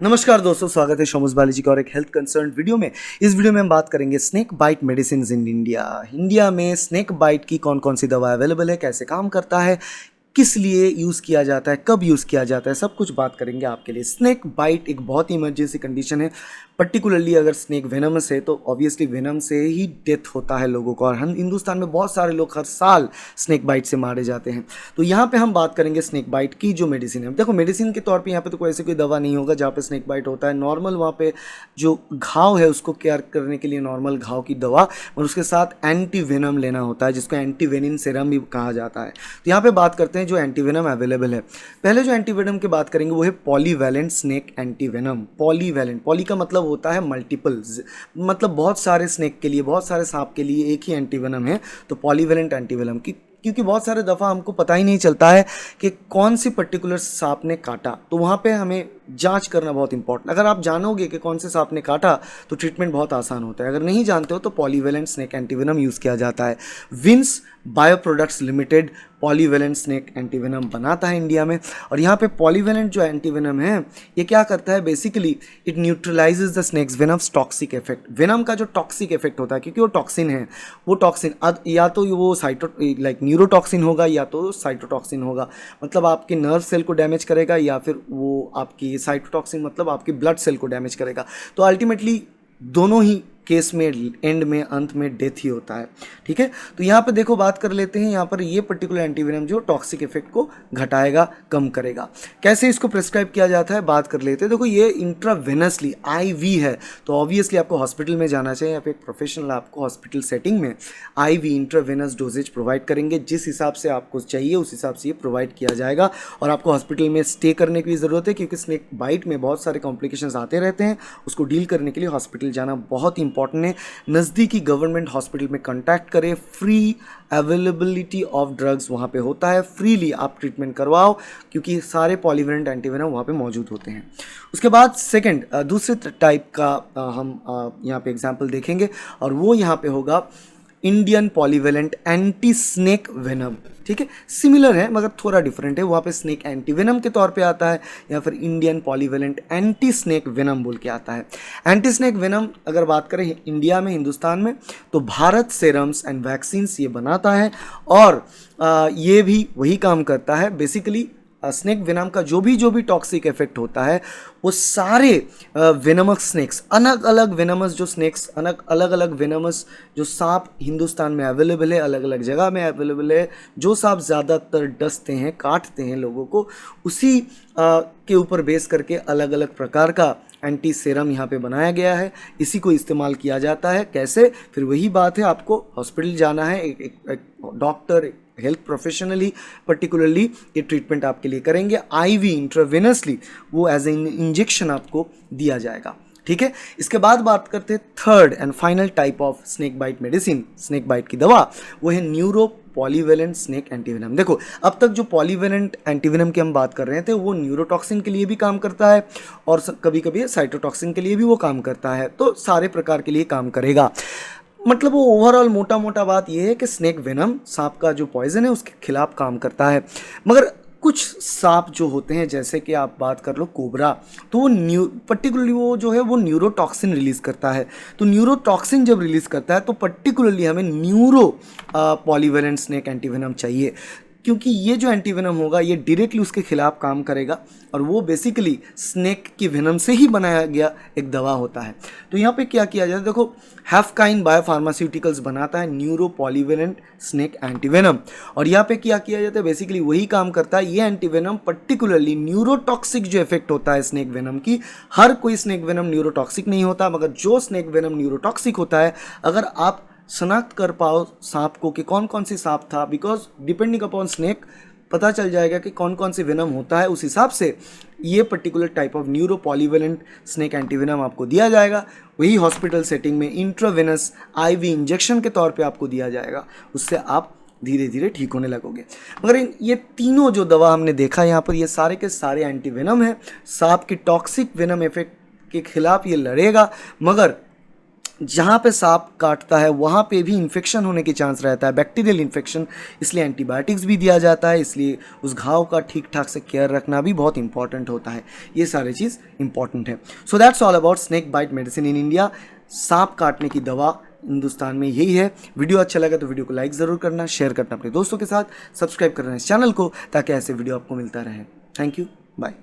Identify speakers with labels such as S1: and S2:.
S1: नमस्कार दोस्तों, स्वागत है शोमस बालाजी का और एक हेल्थ कंसर्न वीडियो में। इस वीडियो में हम बात करेंगे snake bite medicine in India में स्नेक बाइट की कौन कौन सी दवा अवेलेबल है, कैसे काम करता है, किस लिए यूज़ किया जाता है, कब यूज़ किया जाता है, सब कुछ बात करेंगे आपके लिए। स्नेक बाइट एक बहुत ही इमरजेंसी कंडीशन है। पर्टिकुलरली अगर स्नेक वेनमस है तो ऑब्वियसली वेनम से ही डेथ होता है लोगों को, और हम हिंदुस्तान में बहुत सारे लोग हर साल स्नेक बाइट से मारे जाते हैं। तो यहाँ पे हम बात करेंगे स्नेक बाइट की जो मेडिसिन है। देखो, मेडिसिन के तौर पे यहाँ पे तो कोई ऐसी कोई दवा नहीं होगा जहाँ पे स्नेक बाइट होता है। नॉर्मल वहाँ पे जो घाव है उसको केयर करने के लिए नॉर्मल घाव की दवा और उसके साथ एंटी वेनम लेना होता है, जिसको एंटी वेनिन सेरम भी कहा जाता है। तो यहाँ पे बात करते हैं जो एंटी वेनम अवेलेबल है। पहले जो एंटी वेनम की बात करेंगे वो है polyvalent snake anti venom. Polyvalent, poly का मतलब होता है मल्टीपल, मतलब बहुत सारे स्नेक के लिए, बहुत सारे सांप के लिए एक ही एंटी वेनम है। तो पॉलीवैलेंट एंटी वेनम की, क्योंकि बहुत सारे दफ़ा हमको पता ही नहीं चलता है कि कौन सी पर्टिकुलर सांप ने काटा, तो वहाँ पे हमें जांच करना बहुत इंपॉर्टेंट। अगर आप जानोगे कि कौन से सांप ने काटा तो ट्रीटमेंट बहुत आसान होता है। अगर नहीं जानते हो तो पॉलीवैलेंट स्नेक एंटीवेनम यूज़ किया जाता है। Vins bio products limited polyvalent snake antivenom बनाता है इंडिया में। और यहाँ पे पॉलीवैलेंट जो एंटीवेनम है ये क्या करता है, basically it neutralises the snake's venom's toxic effect. Venom का जो टॉक्सिक इफेक्ट होता है, क्योंकि वो टॉक्सिन है, वो टॉक्सिन या तो वो न्यूरोटॉक्सिन होगा या तो साइटोटॉक्सिन होगा, मतलब आपके नर्व सेल को डैमेज करेगा, या फिर वो आपकी साइटोटॉक्सिन मतलब आपकी ब्लड सेल को डैमेज करेगा। तो अल्टीमेटली दोनों ही केस में एंड में अंत में डेथ ही होता है। ठीक है, तो यहाँ पे देखो बात कर लेते हैं। यहाँ पर ये पर्टिकुलर एंटीवेनम जो टॉक्सिक इफेक्ट को घटाएगा, कम करेगा। कैसे इसको प्रिस्क्राइब किया जाता है बात कर लेते हैं। देखो, ये इंट्रावेनसली आईवी है, तो ऑब्वियसली आपको हॉस्पिटल में जाना चाहिए या फिर एक प्रोफेशनल आपको हॉस्पिटल सेटिंग में आईवी इंट्रावेनस डोजेज प्रोवाइड करेंगे। जिस हिसाब से आपको चाहिए उस हिसाब से ये प्रोवाइड किया जाएगा। और आपको हॉस्पिटल में स्टे करने की ज़रूरत है, क्योंकि स्नेक बाइट में बहुत सारे कॉम्प्लिकेशंस आते रहते हैं। उसको डील करने के लिए हॉस्पिटल जाना बहुत इंपॉर्टेंट है। नज़दीकी गवर्नमेंट हॉस्पिटल में कॉन्टैक्ट करें। फ्री अवेलेबिलिटी ऑफ ड्रग्स वहाँ पे होता है, फ्रीली आप ट्रीटमेंट करवाओ, क्योंकि सारे पॉलीवेलेंट एंटीवेनम वहाँ पे मौजूद होते हैं। उसके बाद सेकंड दूसरे टाइप का हम यहाँ पे एग्जांपल देखेंगे, और वो यहाँ पे होगा Indian polyvalent anti snake venom. ठीक है, सिमिलर है मगर थोड़ा डिफरेंट है। वहाँ पे स्नेक एंटी वेनम के तौर पे आता है, या फिर Indian polyvalent anti snake venom बोल के आता है। एंटी स्नेक वेनम अगर बात करें इंडिया में, हिंदुस्तान में, तो भारत सेरम्स एंड वैक्सीन्स ये बनाता है। और ये भी वही काम करता है। बेसिकली स्नेक वेनम का जो भी टॉक्सिक इफेक्ट होता है वो सारे वेनमस स्नेक्स, अलग अलग वेनमस जो स्नेक्स, अलग अलग वेनमस जो सांप हिंदुस्तान में अवेलेबल है, अलग अलग जगह में अवेलेबल है, जो सांप ज़्यादातर डसते हैं, काटते हैं लोगों को, उसी के ऊपर बेस करके अलग अलग प्रकार का एंटी सेरम यहाँ पे बनाया गया है। इसी को इस्तेमाल किया जाता है। कैसे, फिर वही बात है, आपको हॉस्पिटल जाना है, एक डॉक्टर, हेल्थ प्रोफेशनल ही पर्टिकुलरली ये ट्रीटमेंट आपके लिए करेंगे। आईवी इंट्रावेनसली वो एज ए इंजेक्शन आपको दिया जाएगा। ठीक है, इसके बाद बात करते हैं third and final type of snake bite medicine, snake bite की दवा, वो है न्यूरो पॉलीवेलेंट स्नेक एंटीवेनम। देखो, अब तक जो पॉलीवेलेंट एंटीवेनम की हम बात कर रहे थे वो न्यूरोटॉक्सिन के लिए भी काम करता है और कभी कभी साइटोटॉक्सिन के लिए भी वो काम करता है, तो सारे प्रकार के लिए काम करेगा। मतलब वो ओवरऑल मोटा मोटा बात ये है कि स्नेक वेनम सांप का जो पॉइजन है उसके खिलाफ काम करता है। मगर कुछ सांप जो होते हैं, जैसे कि आप बात कर लो कोबरा, तो वो पर्टिकुलरली वो जो है वो न्यूरोटॉक्सिन रिलीज़ करता है। तो न्यूरोटॉक्सिन जब रिलीज़ करता है तो पर्टिकुलरली हमें न्यूरो पॉलीवेलेंट स्नेक एंटीवेनम चाहिए, क्योंकि ये जो एंटीवेनम होगा ये डायरेक्टली उसके खिलाफ काम करेगा, और वो बेसिकली स्नेक की वेनम से ही बनाया गया एक दवा होता है। तो यहाँ पे क्या किया जाता है, देखो, हैफकाइन बायोफार्मास्यूटिकल्स बनाता है न्यूरो पॉलीवेलेंट स्नेक एंटीवेनम, और यहाँ पे क्या किया जाता है, बेसिकली वही काम करता है। ये एंटीवेनम पर्टिकुलरली न्यूरोटॉक्सिक जो इफेक्ट होता है स्नेक वेनम की, हर कोई स्नेक वेनम न्यूरोटॉक्सिक नहीं होता, मगर जो स्नेक वेनम न्यूरोटॉक्सिक होता है, अगर आप शनाख्त कर पाओ सांप को कि कौन कौन सी सांप था, बिकॉज डिपेंडिंग अपॉन स्नेक पता चल जाएगा कि कौन कौन सी वेनम होता है, उस हिसाब से ये particular type of neuro polyvalent snake antivenom आपको दिया जाएगा। वही हॉस्पिटल सेटिंग में इंट्रावेनस आईवी इंजेक्शन के तौर पे आपको दिया जाएगा, उससे आप धीरे धीरे ठीक होने लगोगे। मगर ये तीनों जो दवा हमने देखा यहाँ पर, ये सारे के सारे एंटीवेनम है। सांप की टॉक्सिक वेनम इफेक्ट के खिलाफ ये लड़ेगा, मगर जहाँ पे सांप काटता है वहाँ पे भी इन्फेक्शन होने के चांस रहता है, बैक्टीरियल इन्फेक्शन, इसलिए एंटीबायोटिक्स भी दिया जाता है। इसलिए उस घाव का ठीक ठाक से केयर रखना भी बहुत इंपॉर्टेंट होता है। ये सारी चीज़ इंपॉर्टेंट है। So that's all about snake bite medicine in India. सांप काटने की दवा हिंदुस्तान में यही है। वीडियो अच्छा लगा तो वीडियो को लाइक ज़रूर करना, शेयर करना अपने दोस्तों के साथ, सब्सक्राइब करना इस चैनल को ताकि ऐसे वीडियो आपको मिलता रहे। Thank you, bye.